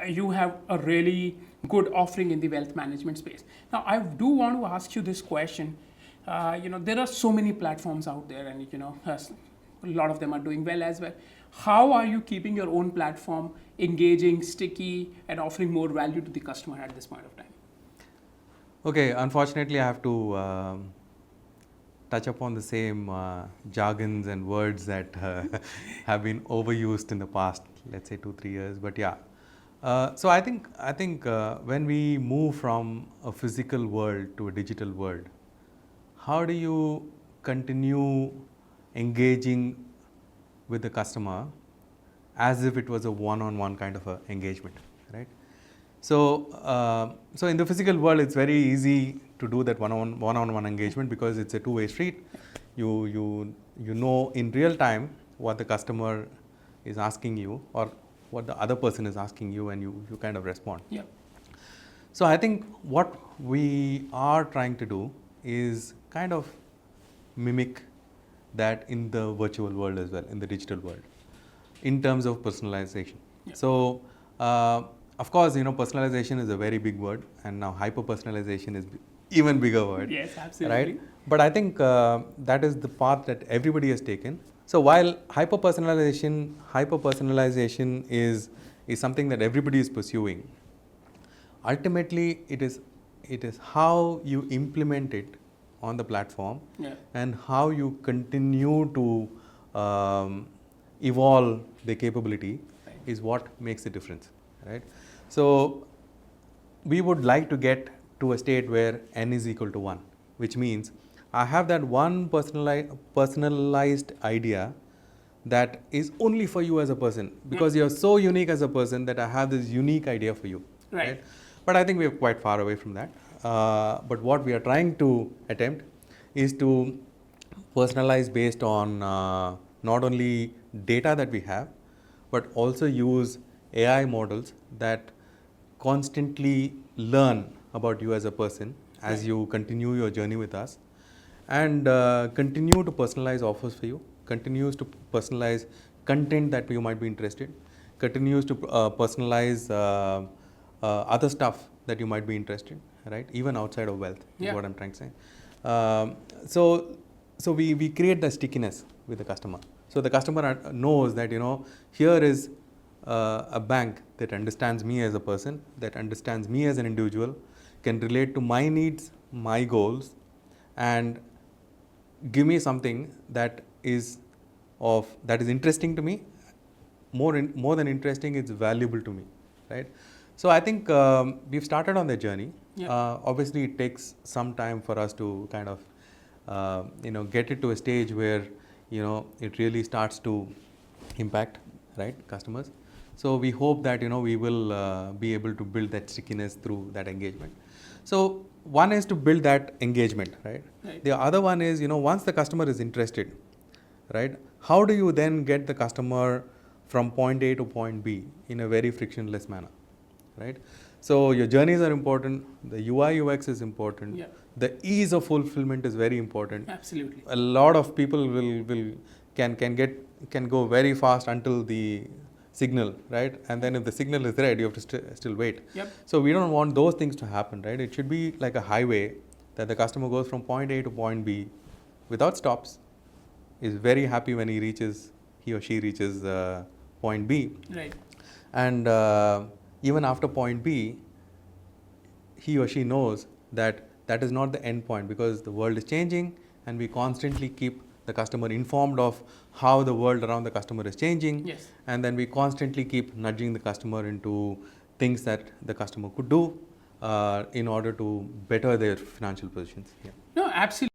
you have a really good offering in the wealth management space. Now, I do want to ask you this question. There are so many platforms out there, and a lot of them are doing well as well. How are you keeping your own platform engaging, sticky, and offering more value to the customer at this point of time? Okay, unfortunately, I have to touch upon the same jargons and words that have been overused in the past, let's say 2-3 years. But yeah, so I think when we move from a physical world to a digital world, how do you continue engaging with the customer as if it was a one-on-one kind of a engagement, right? So, so in the physical world, it's very easy to do that one-on-one engagement because it's a two-way street. You know in real time what the customer is asking you or what the other person is asking you, and you kind of respond. Yeah. So I think what we are trying to do is kind of mimic that in the virtual world as well, in the digital world, in terms of personalization. Yeah. So, of course, personalization is a very big word, and now hyper-personalization is even bigger word. Yes, absolutely. Right? But I think that is the path that everybody has taken. So while hyper-personalization is something that everybody is pursuing, ultimately it is how you implement it on the platform, Yeah. and how you continue to evolve the capability, Right, is what makes the difference, right? So we would like to get to a state where n is equal to 1, which means I have that one personalized idea that is only for you as a person, because you're so unique as a person that I have this unique idea for you. Right. But I think we're quite far away from that. But what we are trying to attempt is to personalize based on not only data that we have, but also use AI models that constantly learn about you as a person as Right. you continue your journey with us, and continue to personalize offers for you, continues to personalize content that you might be interested, continues to personalize other stuff that you might be interested, right? Even outside of wealth, Yeah. is what I'm trying to say. So we create the stickiness with the customer. So the customer knows that, here is a bank that understands me as a person, that understands me as an individual, can relate to my needs, my goals, and give me something that is interesting to me. More than interesting, it's valuable to me, right? So I think we've started on the journey. Yeah. Obviously, it takes some time for us to kind of get it to a stage where it really starts to impact, right, customers. So we hope that we will be able to build that stickiness through that engagement. So one is to build that engagement, right? Right. The other one is, once the customer is interested, right, how do you then get the customer from point A to point B in a very frictionless manner, right? So your journeys are important, the UI UX is important, Yeah. the ease of fulfillment is very important. Absolutely. A lot of people can go very fast until the signal, right? And then if the signal is red, you have to still wait. Yep. So we don't want those things to happen, right? It should be like a highway that the customer goes from point A to point B without stops, is very happy when he or she reaches point B. Right. And even after point B, he or she knows that that is not the end point, because the world is changing, and we constantly keep the customer informed of how the world around the customer is changing. Yes. And then we constantly keep nudging the customer into things that the customer could do in order to better their financial positions. Yeah. No, absolutely.